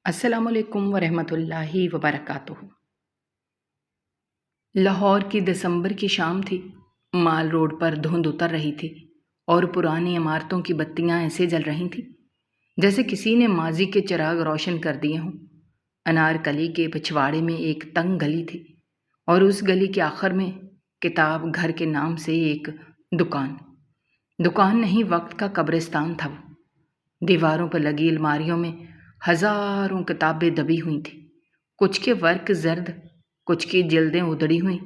السلام علیکم ورحمۃ اللہ وبرکاتہ۔ لاہور کی دسمبر کی شام تھی۔ مال روڈ پر دھند اتر رہی تھی اور پرانی عمارتوں کی بتیاں ایسے جل رہی تھیں جیسے کسی نے ماضی کے چراغ روشن کر دیے ہوں۔ انارکلی کے پچھواڑے میں ایک تنگ گلی تھی اور اس گلی کے آخر میں کتاب گھر کے نام سے ایک دکان نہیں، وقت کا قبرستان تھا وہ۔ دیواروں پر لگی الماریوں میں ہزاروں کتابیں دبی ہوئی تھیں، کچھ کے ورق زرد، کچھ کی جلدیں ادڑی ہوئیں۔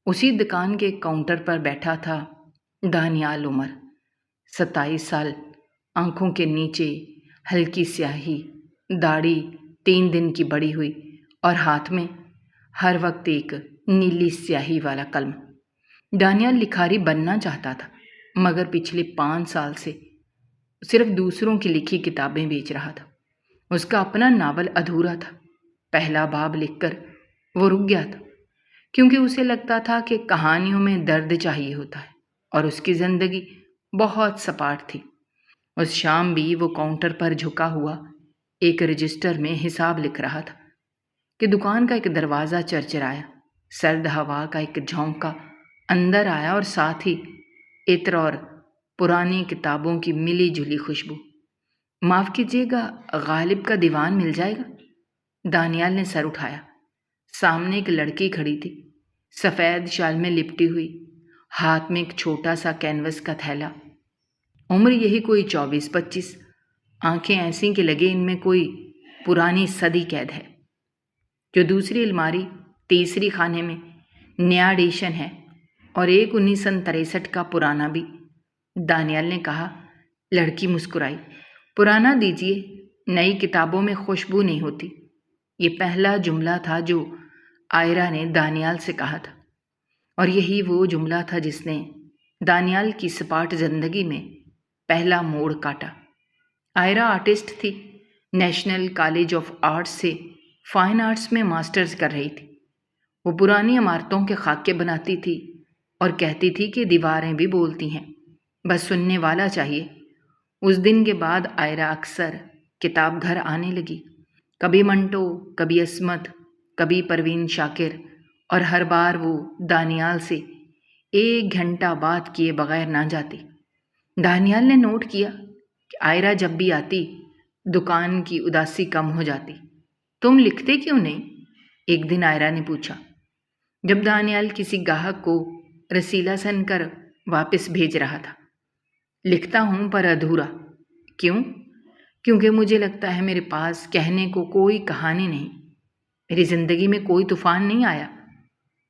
اسی دکان کے کاؤنٹر پر بیٹھا تھا دانیال عمر، 27 سال، آنکھوں کے نیچے ہلکی سیاہی، داڑھی 3 دن کی بڑی ہوئی اور ہاتھ میں ہر وقت ایک نیلی سیاہی والا قلم۔ دانیال لکھاری بننا چاہتا تھا، مگر پچھلے 5 سال سے صرف دوسروں کی لکھی کتابیں بیچ رہا تھا۔ اس کا اپنا ناول ادھورا تھا۔ پہلا باب لکھ کر وہ رک گیا تھا، کیونکہ اسے لگتا تھا کہ کہانیوں میں درد چاہیے ہوتا ہے اور اس کی زندگی بہت سپاٹ تھی۔ اس شام بھی وہ کاؤنٹر پر جھکا ہوا ایک رجسٹر میں حساب لکھ رہا تھا کہ دکان کا ایک دروازہ چرچرایا، سرد ہوا کا ایک جھونکا اندر آیا اور ساتھ ہی عطر اور پرانی کتابوں کی ملی جلی خوشبو۔ معاف کیجیے گا، غالب کا دیوان مل جائے گا؟ دانیال نے سر اٹھایا۔ سامنے ایک لڑکی کھڑی تھی، سفید شال میں لپٹی ہوئی، ہاتھ میں ایک چھوٹا سا کینوس کا تھیلا۔ عمر یہی کوئی 24-25، آنکھیں ایسی کہ لگے ان میں کوئی پرانی صدی قید ہے۔ جو دوسری الماری تیسری خانے میں نیا ایڈیشن ہے اور ایک 1963 کا پرانا بھی، دانیال نے کہا۔ لڑکی مسکرائی۔ پرانا دیجیے، نئی کتابوں میں خوشبو نہیں ہوتی۔ یہ پہلا جملہ تھا جو آئرہ نے دانیال سے کہا تھا، اور یہی وہ جملہ تھا جس نے دانیال کی سپاٹ زندگی میں پہلا موڑ کاٹا۔ آئرہ آرٹسٹ تھی، نیشنل کالج آف آرٹس سے فائن آرٹس میں ماسٹرز کر رہی تھی۔ وہ پرانی عمارتوں کے خاکے بناتی تھی اور کہتی تھی کہ دیواریں بھی بولتی ہیں، بس سننے والا چاہیے۔ اس دن کے بعد آئرہ اکثر کتاب گھر آنے لگی، کبھی منٹو، کبھی عصمت، کبھی پروین شاکر، اور ہر بار وہ دانیال سے 1 گھنٹہ بات کیے بغیر نہ جاتی۔ دانیال نے نوٹ کیا کہ آئرہ جب بھی آتی دکان کی اداسی کم ہو جاتی۔ تم لکھتے کیوں نہیں؟ ایک دن آئرہ نے پوچھا، جب دانیال کسی گاہک کو رسیلہ سن کر واپس بھیج رہا تھا۔ لکھتا ہوں پر ادھورا۔ کیوں؟ کیونکہ مجھے لگتا ہے میرے پاس کہنے کو کوئی کہانی نہیں، میری زندگی میں کوئی طوفان نہیں آیا۔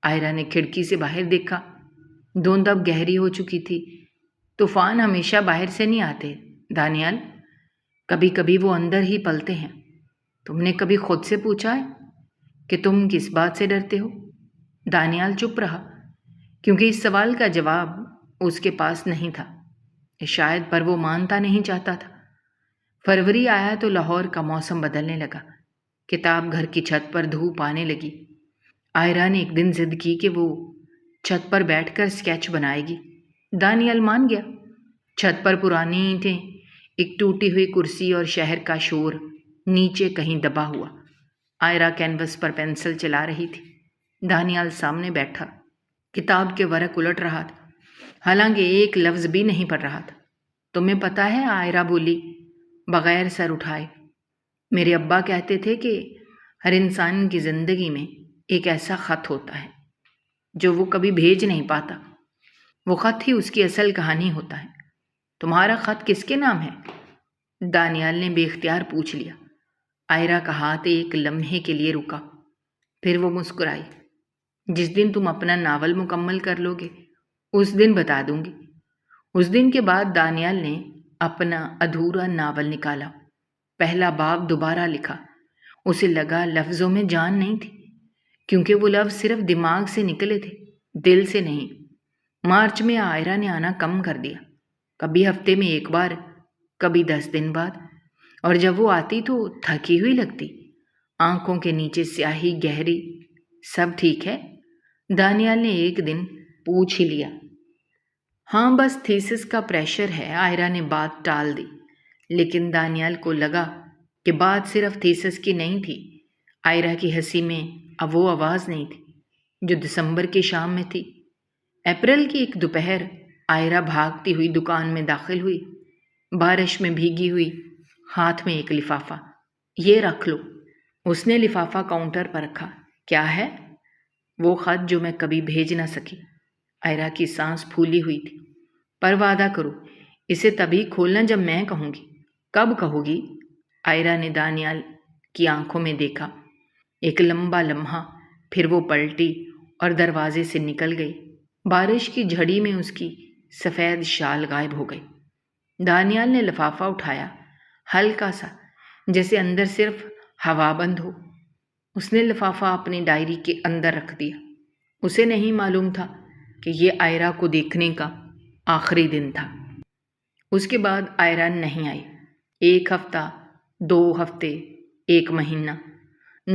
آئرہ نے کھڑکی سے باہر دیکھا۔ دھند اب گہری ہو چکی تھی۔ طوفان ہمیشہ باہر سے نہیں آتے دانیال، کبھی کبھی وہ اندر ہی پلتے ہیں۔ تم نے کبھی خود سے پوچھا ہے کہ تم کس بات سے ڈرتے ہو؟ دانیال چپ رہا، کیونکہ اس سوال کا جواب اس کے پاس نہیں تھا، شاید پر وہ مانتا نہیں چاہتا تھا۔ فروری آیا تو لاہور کا موسم بدلنے لگا، کتاب گھر کی چھت پر دھوپ آنے لگی۔ آئرہ نے ایک دن ضد کی کہ وہ چھت پر بیٹھ کر اسکیچ بنائے گی۔ دانیال مان گیا۔ چھت پر پرانی اینٹیں، ایک ٹوٹی ہوئی کرسی اور شہر کا شور نیچے کہیں دبا ہوا۔ آئرہ کینوس پر پینسل چلا رہی تھی، دانیال سامنے بیٹھا، کتاب کے ورق الٹ رہا تھا، حالانکہ ایک لفظ بھی نہیں پڑھ رہا تھا۔ تمہیں پتہ ہے، آئرہ بولی بغیر سر اٹھائے، میرے ابا کہتے تھے کہ ہر انسان کی زندگی میں ایک ایسا خط ہوتا ہے جو وہ کبھی بھیج نہیں پاتا، وہ خط ہی اس کی اصل کہانی ہوتا ہے۔ تمہارا خط کس کے نام ہے؟ دانیال نے بے اختیار پوچھ لیا۔ آئرہ کا ہاتھ ایک لمحے کے لیے رکا، پھر وہ مسکرائی۔ جس دن تم اپنا ناول مکمل کر لو گے اس دن بتا دوں گی۔ اس دن کے بعد دانیال نے اپنا ادھورا ناول نکالا، پہلا باب دوبارہ لکھا۔ اسے لگا لفظوں میں جان نہیں تھی، کیونکہ وہ لفظ صرف دماغ سے نکلے تھے، دل سے نہیں۔ مارچ میں آئرہ نے آنا کم کر دیا، کبھی ہفتے میں 1 بار، کبھی 10 دن بعد، اور جب وہ آتی تو تھکی ہوئی لگتی، آنکھوں کے نیچے سیاہی گہری۔ سب ٹھیک ہے؟ دانیال نے ایک دن پوچھ ہی لیا۔ ہاں، بس تھیسس کا پریشر ہے، آئرہ نے بات ٹال دی، لیکن دانیال کو لگا کہ بات صرف تھیسس کی نہیں تھی۔ آئرہ کی ہنسی میں اب وہ آواز نہیں تھی جو دسمبر کی شام میں تھی۔ اپریل کی ایک دوپہر آئرہ بھاگتی ہوئی دکان میں داخل ہوئی، بارش میں بھیگی ہوئی، ہاتھ میں ایک لفافہ۔ یہ رکھ لو۔ اس نے لفافہ کاؤنٹر پر رکھا۔ کیا ہے؟ وہ خط جو میں کبھی بھیج نہ سکی۔ آئرہ کی سانس پھولی ہوئی تھی۔ پر وعدہ کرو اسے تبھی کھولنا جب میں کہوں گی۔ کب کہو گی؟ آئرہ نے دانیال کی آنکھوں میں دیکھا۔ ایک لمبا لمحہ، پھر وہ پلٹی اور دروازے سے نکل گئی۔ بارش کی جھڑی میں اس کی سفید شال غائب ہو گئی۔ دانیال نے لفافہ اٹھایا، ہلکا سا، جیسے اندر صرف ہوا بند ہو۔ اس نے لفافہ اپنی ڈائری کے اندر رکھ دیا۔ اسے نہیں معلوم تھا کہ یہ آئرہ کو دیکھنے کا آخری دن تھا۔ اس کے بعد آئرہ نہیں آئی۔ 1 ہفتہ، 2 ہفتے، 1 مہینہ۔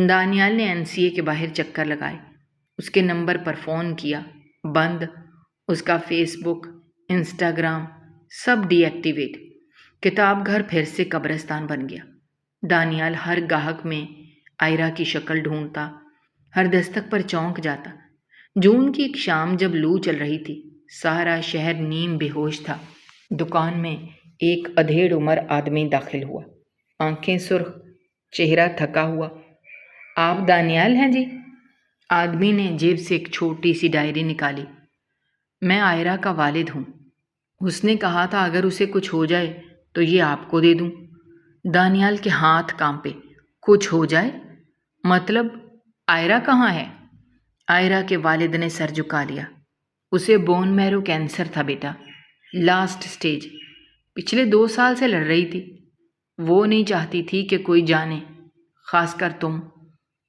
دانیال نے NCA کے باہر چکر لگائے، اس کے نمبر پر فون کیا، بند۔ اس کا فیس بک، انسٹاگرام سب ڈی ایکٹیویٹ۔ کتاب گھر پھر سے قبرستان بن گیا۔ دانیال ہر گاہک میں آئرہ کی شکل ڈھونڈتا، ہر دستک پر چونک جاتا۔ جون کی ایک شام جب لو چل رہی تھی، سارا شہر نیم بے ہوش تھا۔ دکان میں ایک ادھیڑ عمر آدمی داخل ہوا، آنکھیں سرخ، چہرہ تھکا ہوا۔ آپ دانیال ہیں جی؟ آدمی نے جیب سے ایک چھوٹی سی ڈائری نکالی۔ میں آئرہ کا والد ہوں۔ اس نے کہا تھا اگر اسے کچھ ہو جائے تو یہ آپ کو دے دوں۔ دانیال کے ہاتھ کانپے۔ کچھ ہو جائے؟ مطلب آئرہ کہاں ہے؟ آئرہ کے والد نے سر جھکا لیا۔ اسے بون میرو کینسر تھا بیٹا، لاسٹ سٹیج۔ پچھلے 2 سال سے لڑ رہی تھی۔ وہ نہیں چاہتی تھی کہ کوئی جانے، خاص کر تم۔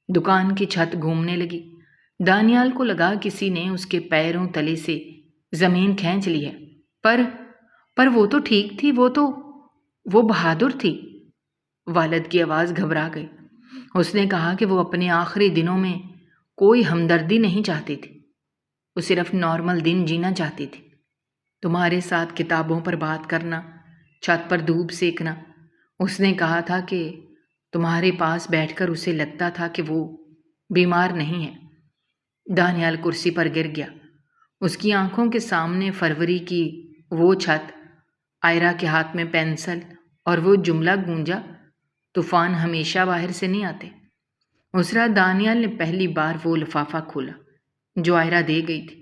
دکان کی چھت گھومنے لگی۔ دانیال کو لگا کسی نے اس کے پیروں تلے سے زمین کھینچ لی ہے۔ پر وہ تو ٹھیک تھی، وہ بہادر تھی۔ والد کی آواز گھبرا گئی۔ اس نے کہا کہ وہ اپنے آخری دنوں میں کوئی ہمدردی نہیں چاہتی تھی، وہ صرف نارمل دن جینا چاہتی تھی۔ تمہارے ساتھ کتابوں پر بات کرنا، چھت پر دھوپ سیکنا۔ اس نے کہا تھا کہ تمہارے پاس بیٹھ کر اسے لگتا تھا کہ وہ بیمار نہیں ہے۔ دانیال کرسی پر گر گیا۔ اس کی آنکھوں کے سامنے فروری کی وہ چھت، آئرہ کے ہاتھ میں پینسل، اور وہ جملہ گونجا، طوفان ہمیشہ باہر سے نہیں آتے۔ اس رات دانیال نے پہلی بار وہ لفافہ کھولا جو آئرہ دے گئی تھی۔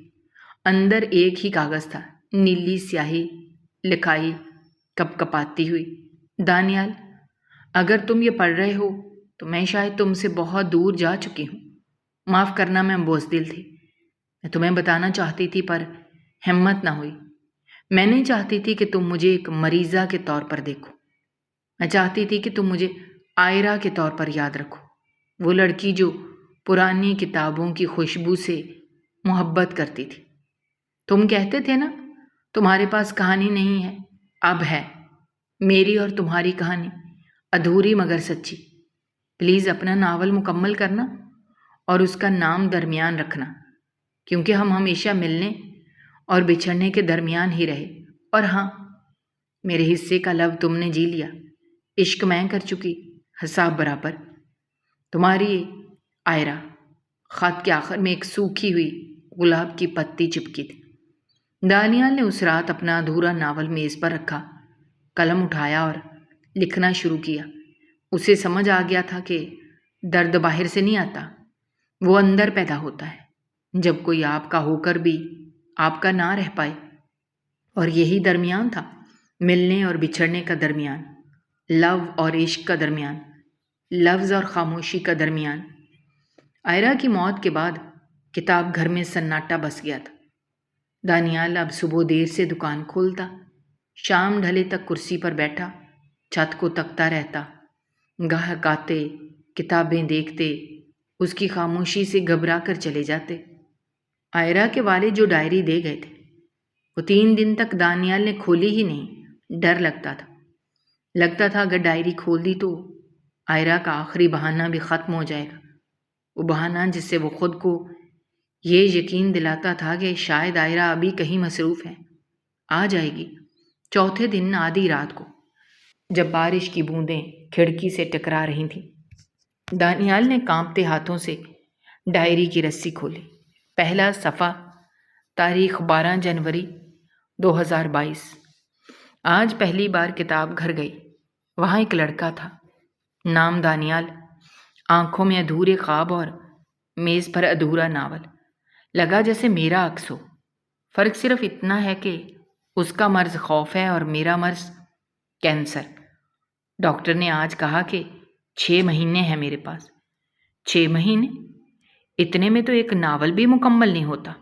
اندر ایک ہی کاغذ تھا، نیلی سیاہی، لکھائی کپ کپاتی ہوئی۔ دانیال، اگر تم یہ پڑھ رہے ہو تو میں شاید تم سے بہت دور جا چکی ہوں۔ معاف کرنا، میں بزدل تھی۔ میں تمہیں بتانا چاہتی تھی پر ہمت نہ ہوئی۔ میں نہیں چاہتی تھی کہ تم مجھے ایک مریضہ کے طور پر دیکھو۔ میں چاہتی تھی کہ تم مجھے آئرہ کے طور پر یاد رکھو، وہ لڑکی جو پرانی کتابوں کی خوشبو سے محبت کرتی تھی۔ تم کہتے تھے نا تمہارے پاس کہانی نہیں ہے، اب ہے۔ میری اور تمہاری کہانی، ادھوری مگر سچی۔ پلیز اپنا ناول مکمل کرنا اور اس کا نام درمیان رکھنا، کیونکہ ہم ہمیشہ ملنے اور بچھڑنے کے درمیان ہی رہے۔ اور ہاں، میرے حصے کا لو تم نے جی لیا، عشق میں کر چکی، حساب برابر۔ تمہاری آئرہ۔ خط کے آخر میں ایک سوکھی ہوئی گلاب کی پتی چپکی تھی۔ دانیال نے اس رات اپنا ادھورا ناول میز پر رکھا، قلم اٹھایا اور لکھنا شروع کیا۔ اسے سمجھ آ گیا تھا کہ درد باہر سے نہیں آتا، وہ اندر پیدا ہوتا ہے، جب کوئی آپ کا ہو کر بھی آپ کا نہ رہ پائے۔ اور یہی درمیان تھا، ملنے اور بچھڑنے کا درمیان، لو اور عشق کا درمیان، لفظ اور خاموشی کا درمیان۔ آئرہ کی موت کے بعد کتاب گھر میں سناٹا بس گیا تھا۔ دانیال اب صبح دیر سے دکان کھولتا، شام ڈھلے تک کرسی پر بیٹھا، چھت کو تکتا رہتا۔ گاہک آتے، کتابیں دیکھتے، اس کی خاموشی سے گھبرا کر چلے جاتے۔ آئرہ کے والد جو ڈائری دے گئے تھے، وہ 3 دن تک دانیال نے کھولی ہی نہیں۔ ڈر لگتا تھا اگر ڈائری کھول دی تو آئرہ کا آخری بہانہ بھی ختم ہو جائے گا، وہ بہانہ جس سے وہ خود کو یہ یقین دلاتا تھا کہ شاید آئرہ ابھی کہیں مصروف ہے، آ جائے گی۔ چوتھے دن آدھی رات کو جب بارش کی بوندیں کھڑکی سے ٹکرا رہی تھیں۔ دانیال نے کانپتے ہاتھوں سے ڈائری کی رسی کھولی۔ پہلا صفحہ، تاریخ 12 جنوری 2022۔ آج پہلی بار کتاب گھر گئی۔ وہاں ایک لڑکا تھا، نام دانیال، آنکھوں میں ادھورے خواب اور میز پر ادھورا ناول۔ لگا جیسے میرا عکس ہو۔ فرق صرف اتنا ہے کہ اس کا مرض خوف ہے اور میرا مرض کینسر۔ ڈاکٹر نے آج کہا کہ 6 مہینے ہیں میرے پاس۔ 6 مہینے؟ اتنے میں تو ایک ناول بھی مکمل نہیں ہوتا،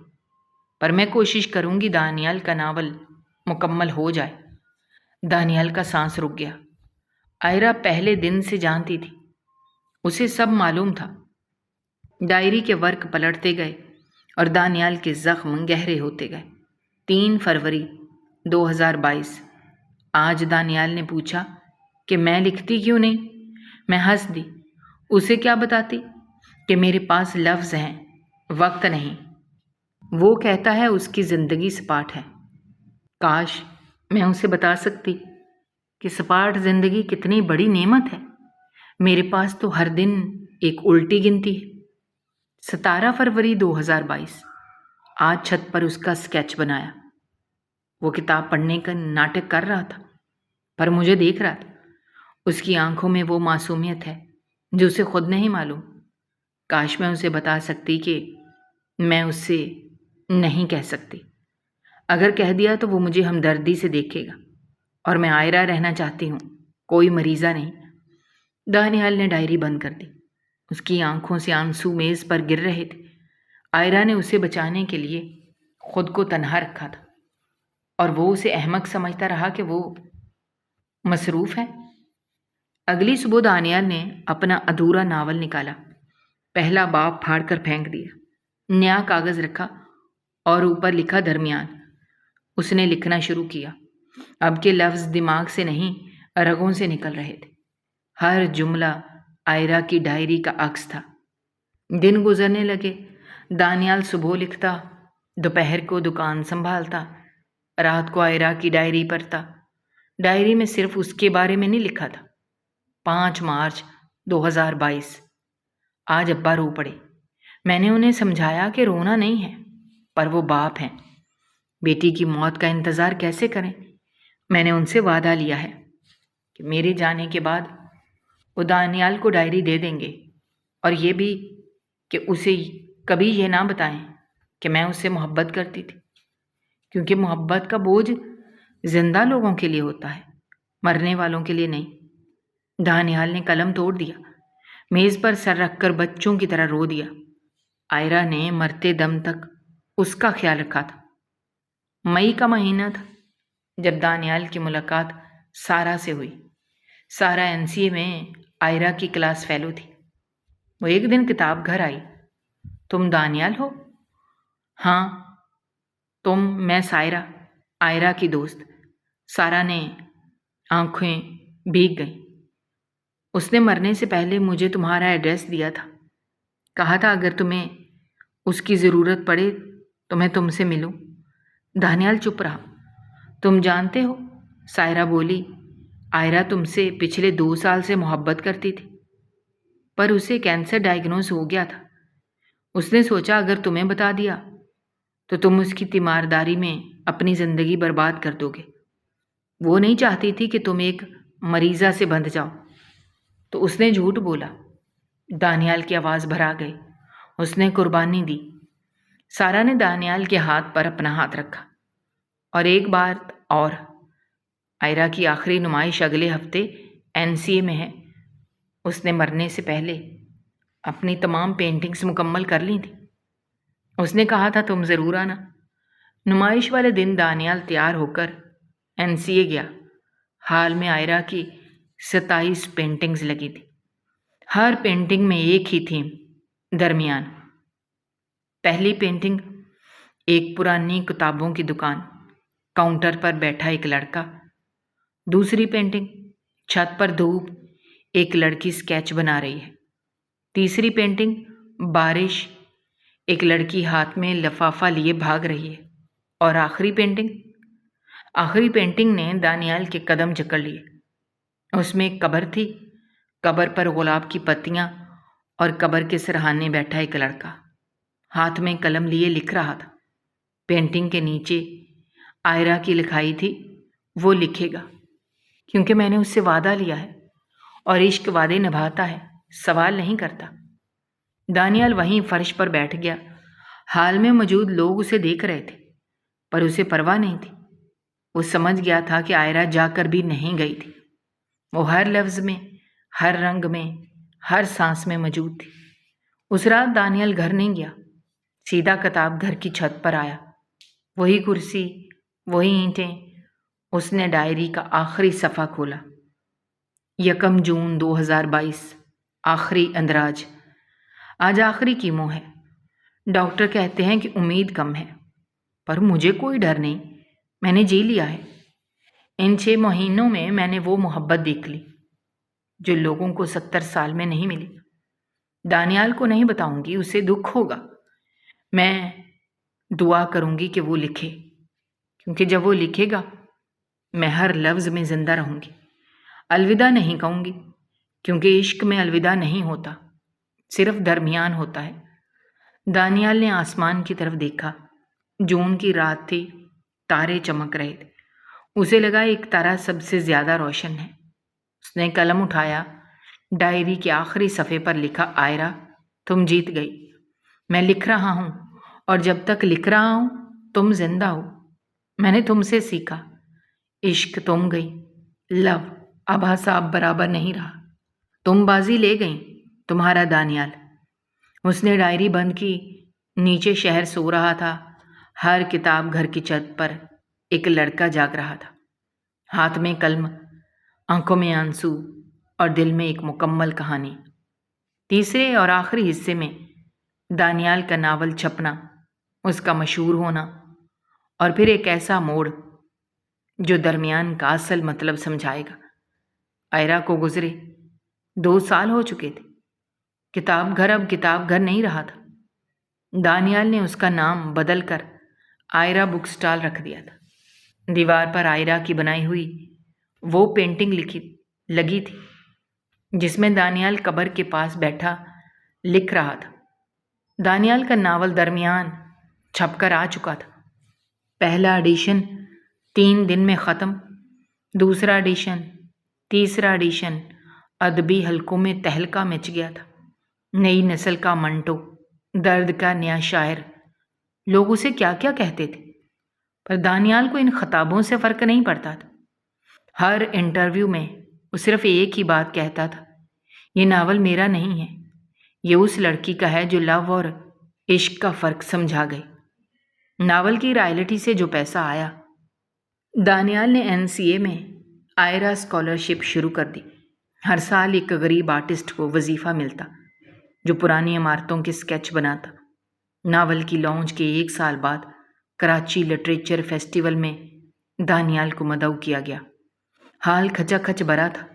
پر میں کوشش کروں گی دانیال کا ناول مکمل ہو جائے۔ دانیال کا سانس رک گیا۔ آئرہ پہلے دن سے جانتی تھی، اسے سب معلوم تھا۔ ڈائری کے ورق پلٹتے گئے اور دانیال کے زخم گہرے ہوتے گئے۔ 3 فروری 2022۔ آج دانیال نے پوچھا کہ میں لکھتی کیوں نہیں؟ میں ہنس دی۔ اسے کیا بتاتی کہ میرے پاس لفظ ہیں، وقت نہیں۔ وہ کہتا ہے اس کی زندگی سپاٹ ہے۔ کاش میں اسے بتا سکتی کہ سپاٹ زندگی کتنی بڑی نعمت ہے۔ میرے پاس تو ہر دن ایک الٹی گنتی ہے۔ 17 فروری 2022۔ آج چھت پر اس کا اسکیچ بنایا۔ وہ کتاب پڑھنے کا ناٹک کر رہا تھا، پر مجھے دیکھ رہا تھا۔ اس کی آنکھوں میں وہ معصومیت ہے جو اسے خود نہیں معلوم۔ کاش میں اسے بتا سکتی کہ میں اس سے نہیں کہہ سکتی۔ اگر کہہ دیا تو وہ مجھے ہمدردی سے دیکھے گا، اور میں آئرہ رہنا چاہتی ہوں، کوئی مریضہ نہیں۔ دانیال نے ڈائری بند کر دی۔ اس کی آنکھوں سے آنسو میز پر گر رہے تھے۔ آئرہ نے اسے بچانے کے لیے خود کو تنہا رکھا تھا، اور وہ اسے احمق سمجھتا رہا کہ وہ مصروف ہے۔ اگلی صبح دانیال نے اپنا ادھورا ناول نکالا، پہلا باب پھاڑ کر پھینک دیا، نیا کاغذ رکھا اور اوپر لکھا درمیان۔ اس نے لکھنا شروع کیا۔ اب کے لفظ دماغ سے نہیں، رگوں سے نکل رہے تھے۔ ہر جملہ آئرہ کی ڈائری کا عکس تھا۔ دن گزرنے لگے۔ دانیال صبح لکھتا، دوپہر کو دکان سنبھالتا، رات کو آئرہ کی ڈائری پڑھتا۔ ڈائری میں صرف اس کے بارے میں نہیں لکھا تھا۔ 5 مارچ 2022۔ آج ابا رو پڑے۔ میں نے انہیں سمجھایا کہ رونا نہیں ہے، پر وہ باپ ہیں، بیٹی کی موت کا انتظار کیسے کریں؟ میں نے ان سے وعدہ لیا ہے کہ میرے جانے کے بعد وہ دانیال کو ڈائری دے دیں گے، اور یہ بھی کہ اسے کبھی یہ نہ بتائیں کہ میں اس سے محبت کرتی تھی، کیونکہ محبت کا بوجھ زندہ لوگوں کے لیے ہوتا ہے، مرنے والوں کے لیے نہیں۔ دانیال نے قلم توڑ دیا، میز پر سر رکھ کر بچوں کی طرح رو دیا۔ آئرہ نے مرتے دم تک اس کا خیال رکھا تھا۔ مئی کا مہینہ تھا جب دانیال کی ملاقات سارا سے ہوئی۔ سارا NCA میں آئرہ کی کلاس فیلو تھی۔ وہ ایک دن کتاب گھر آئی۔ تم دانیال ہو؟ ہاں۔ تم؟ میں سائرہ، آئرہ کی دوست۔ سارا نے آنکھیں بھیگ گئیں۔ اس نے مرنے سے پہلے مجھے تمہارا ایڈریس دیا تھا، کہا تھا اگر تمہیں اس کی ضرورت پڑے تو میں تم سے ملوں۔ دانیال چپ رہا۔ تم جانتے ہو، سائرہ بولی، آئرہ تم سے پچھلے 2 سال سے محبت کرتی تھی، پر اسے کینسر ڈائیگنوز ہو گیا تھا۔ اس نے سوچا اگر تمہیں بتا دیا تو تم اس کی تیمارداری میں اپنی زندگی برباد کر دو گے۔ وہ نہیں چاہتی تھی کہ تم ایک مریضہ سے بندھ جاؤ، تو اس نے جھوٹ بولا۔ دانیال کی آواز بھرا گئی۔ اس نے قربانی دی۔ سارا نے دانیال کے ہاتھ پر اپنا ہاتھ رکھا۔ اور ایک بات اور، آئرہ کی آخری نمائش اگلے ہفتے NCA میں ہے۔ اس نے مرنے سے پہلے اپنی تمام پینٹنگز مکمل کر لی تھی۔ اس نے کہا تھا تم ضرور آنا۔ نمائش والے دن دانیال تیار ہو کر NCA گیا۔ ہال میں آئرہ کی 27 پینٹنگز لگی تھی۔ ہر پینٹنگ میں ایک ہی تھیم، درمیان۔ پہلی پینٹنگ ایک پرانی کتابوں کی دکان، کاؤنٹر پر بیٹھا ایک لڑکا۔ دوسری پینٹنگ چھت پر دھوپ، ایک لڑکی اسکیچ بنا رہی ہے۔ تیسری پینٹنگ بارش، ایک لڑکی ہاتھ میں لفافہ لیے بھاگ رہی ہے۔ اور آخری پینٹنگ نے دانیال کے قدم جکڑ لیے۔ اس میں ایک قبر تھی، قبر پر گلاب کی پتیاں اور قبر کے سرہانے بیٹھا ایک لڑکا ہاتھ میں قلم لیے لکھ رہا تھا۔ پینٹنگ کے نیچے آئرہ کی لکھائی تھی، وہ لکھے گا کیونکہ میں نے اس سے وعدہ لیا ہے، اور عشق وعدے نبھاتا ہے، سوال نہیں کرتا۔ دانیال وہیں فرش پر بیٹھ گیا۔ حال میں موجود لوگ اسے دیکھ رہے تھے، پر اسے پرواہ نہیں تھی۔ وہ سمجھ گیا تھا کہ آئرہ جا کر بھی نہیں گئی تھی۔ وہ ہر لفظ میں، ہر رنگ میں، ہر سانس میں موجود تھی۔ اس رات دانیال گھر نہیں گیا، سیدھا کتاب گھر کی چھت پر آیا۔ وہی کرسی، وہی اینٹیں۔ اس نے ڈائری کا آخری صفحہ کھولا۔ 1 جون 2022، آخری اندراج۔ آج آخری کیمو ہے۔ ڈاکٹر کہتے ہیں کہ امید کم ہے، پر مجھے کوئی ڈر نہیں، میں نے جی لیا ہے۔ ان 6 مہینوں میں میں نے وہ محبت دیکھ لی جو لوگوں کو 70 سال میں نہیں ملی۔ دانیال کو نہیں بتاؤں گی، اسے دکھ ہوگا۔ میں دعا کروں گی کہ وہ لکھے، کیونکہ جب وہ لکھے گا میں ہر لفظ میں زندہ رہوں گی۔ الوداع نہیں کہوں گی، کیونکہ عشق میں الوداع نہیں ہوتا، صرف درمیان ہوتا ہے۔ دانیال نے آسمان کی طرف دیکھا۔ جون کی رات تھی، تارے چمک رہے تھے۔ اسے لگا ایک تارا سب سے زیادہ روشن ہے۔ اس نے قلم اٹھایا، ڈائری کے آخری صفحے پر لکھا، آئرہ تم جیت گئی۔ میں لکھ رہا ہوں، اور جب تک لکھ رہا ہوں تم زندہ ہو۔ میں نے تم سے سیکھا، عشق تم گئی، لو اب حساب برابر نہیں رہا، تم بازی لے گئیں، تمہارا دانیال۔ اس نے ڈائری بند کی۔ نیچے شہر سو رہا تھا۔ ہر کتاب گھر کی چھت پر ایک لڑکا جاگ رہا تھا، ہاتھ میں قلم، آنکھوں میں آنسو، اور دل میں ایک مکمل کہانی۔ تیسرے اور آخری حصے میں دانیال کا ناول چھپنا، اس کا مشہور ہونا، اور پھر ایک ایسا موڑ جو درمیان کا اصل مطلب سمجھائے گا۔ آئرہ کو گزرے 2 سال ہو چکے تھے۔ کتاب گھر اب کتاب گھر نہیں رہا تھا۔ دانیال نے اس کا نام بدل کر آئرہ بک سٹال رکھ دیا تھا۔ دیوار پر آئرہ کی بنائی ہوئی وہ پینٹنگ لگی تھی جس میں دانیال قبر کے پاس بیٹھا لکھ رہا تھا۔ دانیال کا ناول درمیان چھپ کر آ چکا تھا۔ پہلا ایڈیشن 3 دن میں ختم، دوسرا ایڈیشن، تیسرا ایڈیشن۔ ادبی حلقوں میں تہلکہ مچ گیا تھا۔ نئی نسل کا منٹو، درد کا نیا شاعر، لوگ اسے کیا کیا کہتے تھے، پر دانیال کو ان خطابوں سے فرق نہیں پڑتا تھا۔ ہر انٹرویو میں وہ صرف ایک ہی بات کہتا تھا، یہ ناول میرا نہیں ہے، یہ اس لڑکی کا ہے جو لو اور عشق کا فرق سمجھا گئی۔ ناول کی رائلٹی سے جو پیسہ آیا، دانیال نے NCA میں آئرہ اسکالرشپ شروع کر دی۔ ہر سال ایک غریب آرٹسٹ کو وظیفہ ملتا جو پرانی عمارتوں کے اسکیچ بناتا۔ ناول کی لانچ کے 1 سال بعد کراچی لٹریچر فیسٹیول میں دانیال کو مدعو کیا گیا۔ حال کھچا کھچ بھرا تھا۔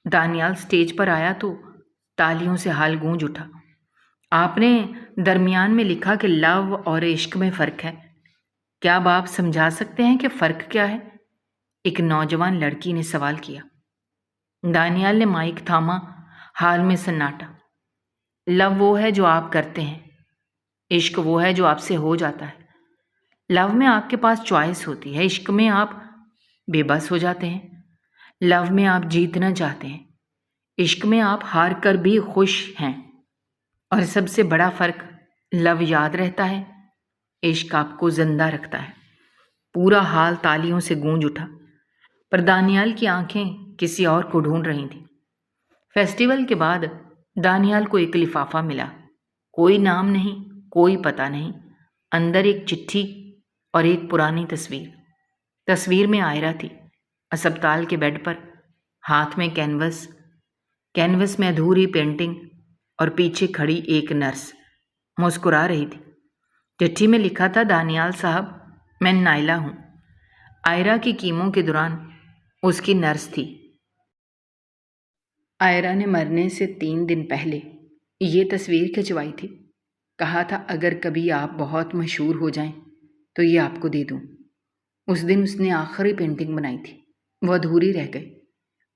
دانیال سٹیج پر آیا تو تالیوں سے حال گونج اٹھا۔ آپ نے درمیان میں لکھا کہ لو اور عشق میں فرق ہے، کیا اب آپ سمجھا سکتے ہیں کہ فرق کیا ہے؟ ایک نوجوان لڑکی نے سوال کیا۔ دانیال نے مائک تھاما۔ حال میں سناٹا۔ لو وہ ہے جو آپ کرتے ہیں، عشق وہ ہے جو آپ سے ہو جاتا ہے۔ لو میں آپ کے پاس چوائس ہوتی ہے، عشق میں آپ بے بس ہو جاتے ہیں۔ لو میں آپ جیتنا چاہتے ہیں، عشق میں آپ ہار کر بھی خوش ہیں۔ اور سب سے بڑا فرق، لو یاد رہتا ہے، عشق آپ کو زندہ رکھتا ہے۔ پورا حال تالیوں سے گونج اٹھا، پر دانیال کی آنکھیں کسی اور کو ڈھونڈ رہی تھیں۔ فیسٹیول کے بعد دانیال کو ایک لفافہ ملا، کوئی نام نہیں، کوئی پتہ نہیں، اندر ایک چٹھی اور ایک پرانی تصویر۔ تصویر میں آئرہ تھی، اسپتال کے بیڈ پر، ہاتھ میں کینوس میں ادھوری پینٹنگ، اور پیچھے کھڑی ایک نرس مسکرا رہی تھی۔ چٹھی میں لکھا تھا، دانیال صاحب، میں نائلہ ہوں۔ آئرہ کی کیمو کے دوران اس کی نرس تھی۔ آئرہ نے مرنے سے 3 دن پہلے یہ تصویر کھنچوائی تھی۔ کہا تھا اگر کبھی آپ بہت مشہور ہو جائیں تو یہ آپ کو دے دوں۔ اس دن اس نے آخری پینٹنگ بنائی تھی، وہ ادھوری رہ گئی۔